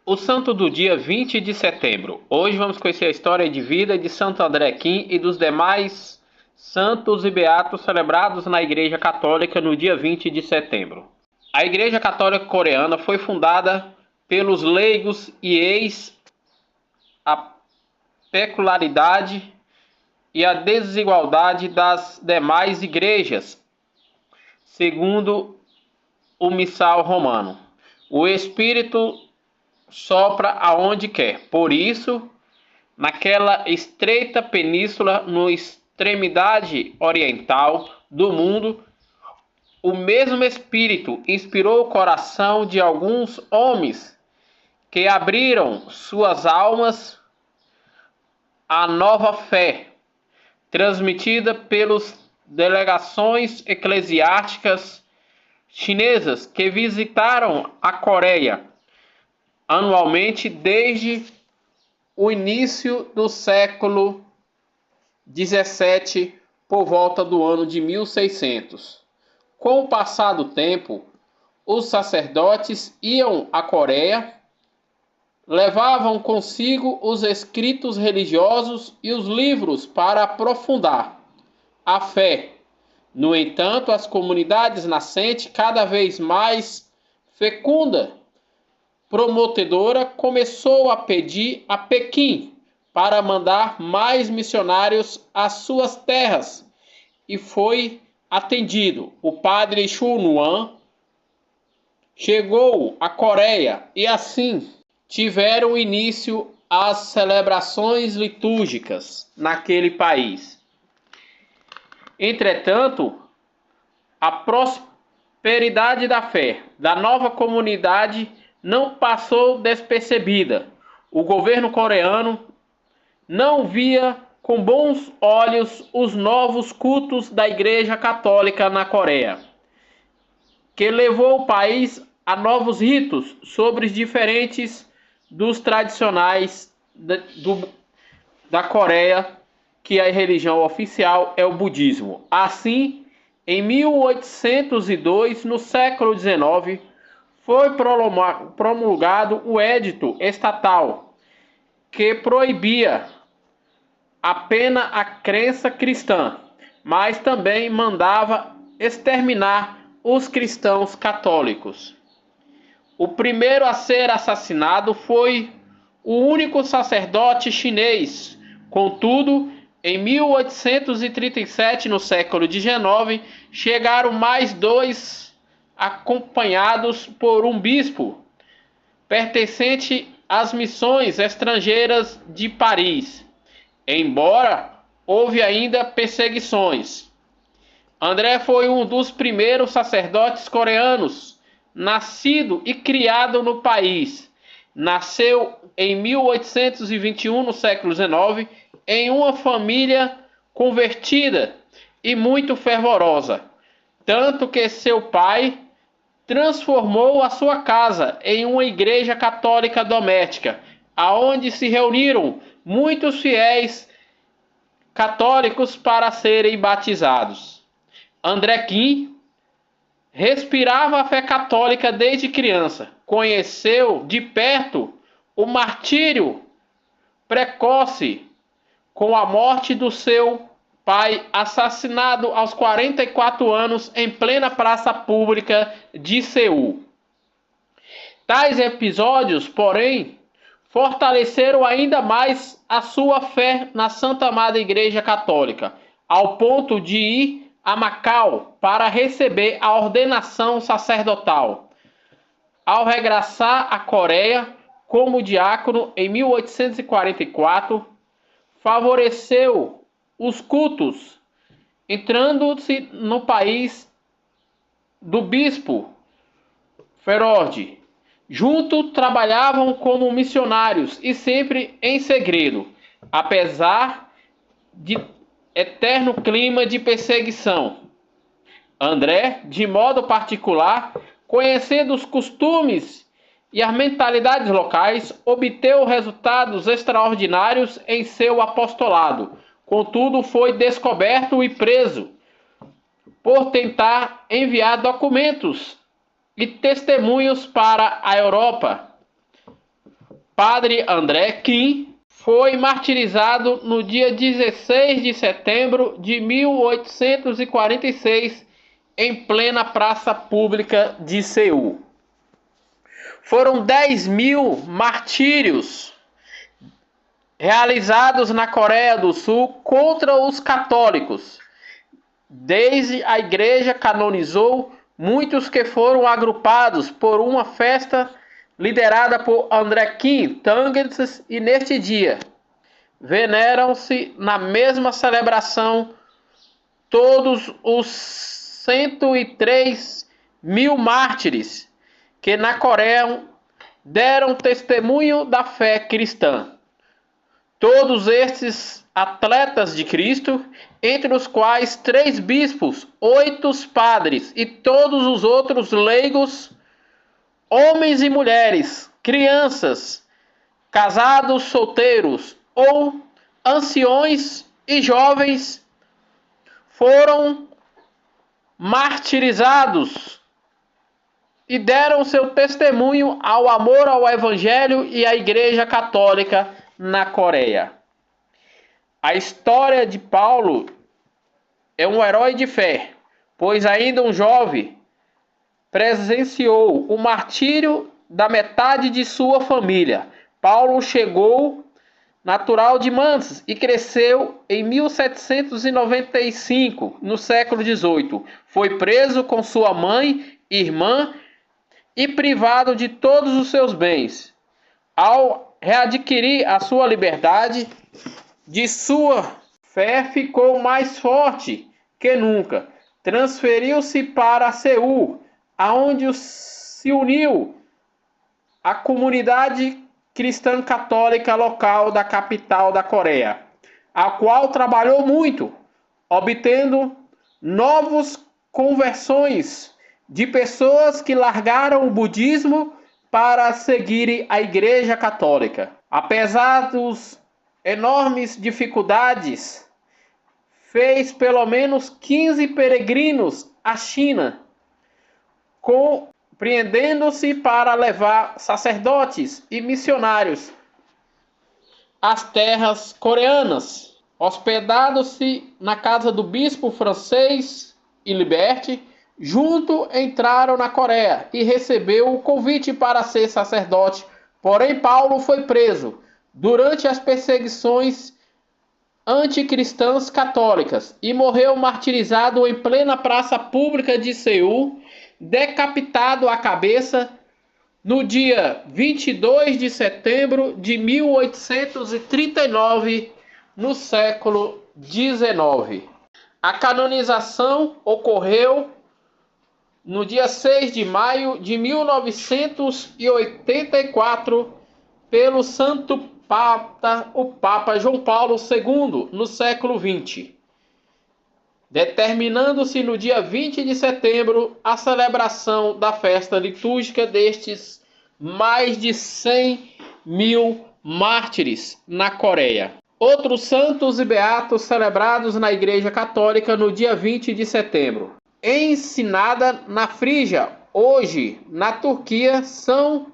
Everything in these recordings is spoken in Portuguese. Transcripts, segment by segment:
O santo do dia 20 de setembro. Hoje vamos conhecer a história de vida de Santo André Kim e dos demais santos e beatos celebrados na Igreja Católica no dia 20 de setembro. A Igreja Católica Coreana foi fundada pelos leigos e eis a peculiaridade e a desigualdade das demais igrejas, segundo o missal romano. O Espírito sopra aonde quer. Por isso, naquela estreita península, na extremidade oriental do mundo, o mesmo Espírito inspirou o coração de alguns homens que abriram suas almas à nova fé, transmitida pelas delegações eclesiásticas chinesas que visitaram a Coreia anualmente desde o início do século XVII, por volta do ano de 1600. Com o passar do tempo, os sacerdotes iam à Coreia, levavam consigo os escritos religiosos e os livros para aprofundar a fé. No entanto, as comunidades nascentes, cada vez mais fecunda, prometedora, começou a pedir a Pequim para mandar mais missionários às suas terras e foi atendido. O padre Chunuan chegou à Coreia e assim tiveram início as celebrações litúrgicas naquele país. Entretanto, a prosperidade da fé da nova comunidade não passou despercebida. O governo coreano não via com bons olhos os novos cultos da Igreja Católica na Coreia, que levou o país a novos ritos sobre diferentes dos tradicionais da Coreia, que a religião oficial é o budismo. Assim, em 1802, no século XIX, foi promulgado o edito estatal que proibia apenas a crença cristã, mas também mandava exterminar os cristãos católicos. O primeiro a ser assassinado foi o único sacerdote chinês. Contudo, em 1837, no século XIX, chegaram mais dois acompanhados por um bispo pertencente às missões estrangeiras de Paris, embora houve ainda perseguições. André foi um dos primeiros sacerdotes coreanos nascido e criado no país. Nasceu em 1821, no século XIX, em uma família convertida e muito fervorosa, tanto que seu pai transformou a sua casa em uma igreja católica doméstica, aonde se reuniram muitos fiéis católicos para serem batizados. André Kim respirava a fé católica desde criança. Conheceu de perto o martírio precoce com a morte do seu pai, assassinado aos 44 anos em plena praça pública de Seul. Tais episódios, porém, fortaleceram ainda mais a sua fé na Santa Amada Igreja Católica, ao ponto de ir a Macau para receber a ordenação sacerdotal. Ao regressar à Coreia como diácono em 1844, favoreceu os cultos, entrando-se no país do bispo Ferode. Juntos trabalhavam como missionários e sempre em segredo, apesar de eterno clima de perseguição. André, de modo particular, conhecendo os costumes e as mentalidades locais, obteve resultados extraordinários em seu apostolado. Contudo, foi descoberto e preso por tentar enviar documentos e testemunhos para a Europa. Padre André Kim foi martirizado no dia 16 de setembro de 1846 em plena praça pública de Seul. Foram 10.000 martírios realizados na Coreia do Sul contra os católicos. Desde a igreja canonizou muitos que foram agrupados por uma festa liderada por André Kim Tangens, e neste dia veneram-se na mesma celebração todos os 103.000 mártires que na Coreia deram testemunho da fé cristã. Todos estes atletas de Cristo, entre os quais 3 bispos, 8 padres e todos os outros leigos, homens e mulheres, crianças, casados, solteiros ou anciões e jovens, foram martirizados e deram seu testemunho ao amor ao Evangelho e à Igreja Católica na Coreia. A história de Paulo é um herói de fé, pois ainda um jovem presenciou o martírio da metade de sua família. Paulo chegou natural de Mantes e cresceu em 1795, no século XVIII. Foi preso com sua mãe, irmã e privado de todos os seus bens. Ao readquirir a sua liberdade, de sua fé ficou mais forte que nunca. Transferiu-se para Seul, aonde se uniu à comunidade cristã católica local da capital da Coreia, a qual trabalhou muito, obtendo novas conversões de pessoas que largaram o budismo para seguirem a Igreja Católica. Apesar dos enormes dificuldades, fez pelo menos 15 peregrinos à China, compreendendo-se para levar sacerdotes e missionários às terras coreanas. Hospedado-se na casa do bispo francês Ilibert, junto entraram na Coreia e recebeu o convite para ser sacerdote. Porém, Paulo foi preso durante as perseguições anticristãs católicas e morreu martirizado em plena praça pública de Seul, decapitado a cabeça no dia 22 de setembro de 1839, no século XIX. A canonização ocorreu no dia 6 de maio de 1984 pelo Santo Papa, o Papa João Paulo II, no século XX, determinando-se no dia 20 de setembro a celebração da festa litúrgica destes mais de 100.000 mártires na Coreia. Outros santos e beatos celebrados na Igreja Católica no dia 20 de setembro. Ensinada na Frígia, hoje na Turquia, São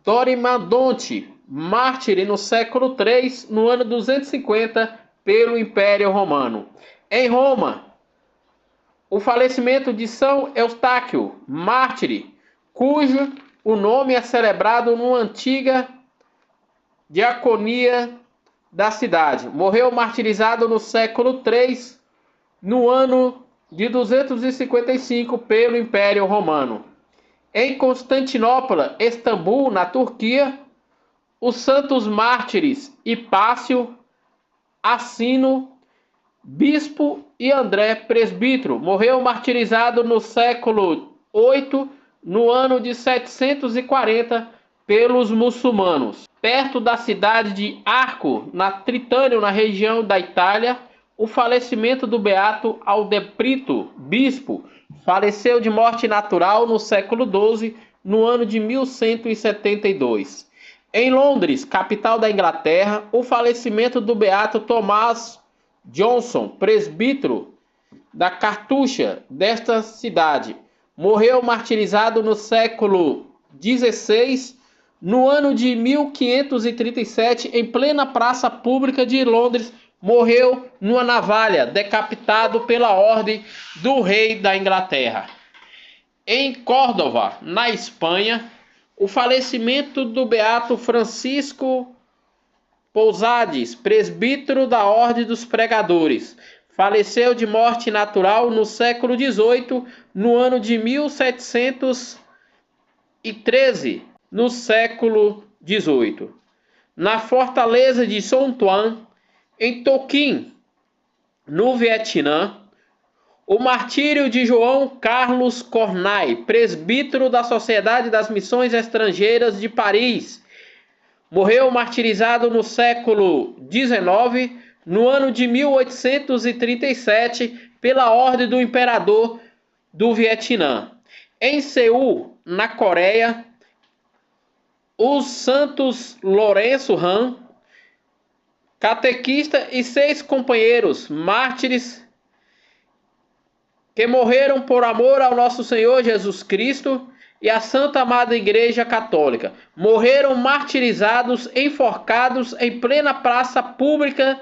Dorimandonte, mártir no século III, no ano 250, pelo Império Romano. Em Roma, o falecimento de São Eustáquio, mártir, cujo o nome é celebrado numa antiga diaconia da cidade. Morreu martirizado no século III, no ano de 255, pelo Império Romano. Em Constantinopla, Istambul, na Turquia, os santos mártires Hipácio, Assino, bispo, e André, presbítero, morreu martirizado no século VIII, no ano de 740, pelos muçulmanos. Perto da cidade de Arco, na Tritânio, na região da Itália, o falecimento do beato Aldeprito, bispo, faleceu de morte natural no século XII, no ano de 1172. Em Londres, capital da Inglaterra, o falecimento do beato Thomas Johnson, presbítero da Cartucha desta cidade, morreu martirizado no século XVI, No ano de 1537, em plena praça pública de Londres, morreu numa navalha, decapitado pela ordem do rei da Inglaterra. Em Córdoba, na Espanha, o falecimento do beato Francisco Pousades, presbítero da Ordem dos Pregadores, faleceu de morte natural no século XVIII, no ano de 1713, no século XVIII. Na fortaleza de Son Toan, em Toquim, no Vietnã, o martírio de João Carlos Cornay, presbítero da Sociedade das Missões Estrangeiras de Paris, morreu martirizado no século XIX, no ano de 1837, pela ordem do imperador do Vietnã. Em Seul, na Coreia, os santos Lourenço Han, catequista, e 6 companheiros mártires que morreram por amor ao nosso Senhor Jesus Cristo e à Santa Amada Igreja Católica, morreram martirizados, enforcados em plena praça pública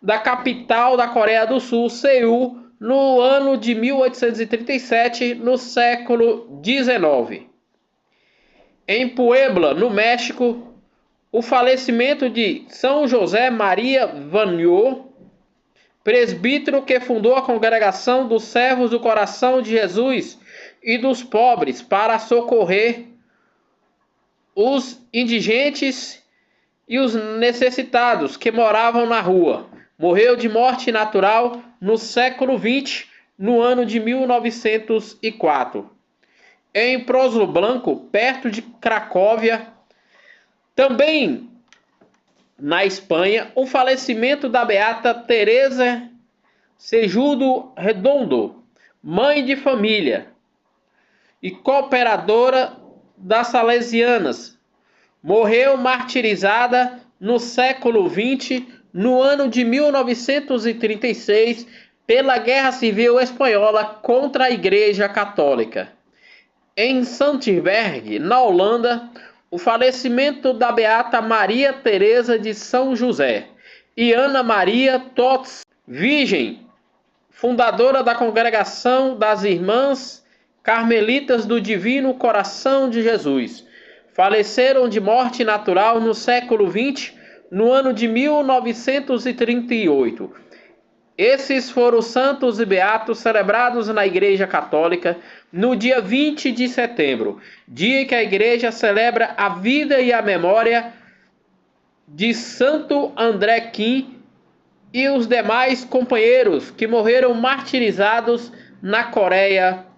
da capital da Coreia do Sul, Seul, no ano de 1837, no século XIX. Em Puebla, no México, o falecimento de São José Maria Vaniô, presbítero que fundou a Congregação dos Servos do Coração de Jesus e dos Pobres para socorrer os indigentes e os necessitados que moravam na rua. Morreu de morte natural no século XX, no ano de 1904. Em Proslo Blanco, perto de Cracóvia, também na Espanha, o falecimento da beata Teresa Sejudo Redondo, mãe de família e cooperadora das Salesianas, morreu martirizada no século XX, no ano de 1936, pela Guerra Civil Espanhola contra a Igreja Católica. Em Santiberg, na Holanda, o falecimento da beata Maria Teresa de São José e Ana Maria Tots, virgem, fundadora da Congregação das Irmãs Carmelitas do Divino Coração de Jesus, faleceram de morte natural no século XX, no ano de 1938. Esses foram os santos e beatos celebrados na Igreja Católica no dia 20 de setembro, dia que a Igreja celebra a vida e a memória de Santo André Kim e os demais companheiros que morreram martirizados na Coreia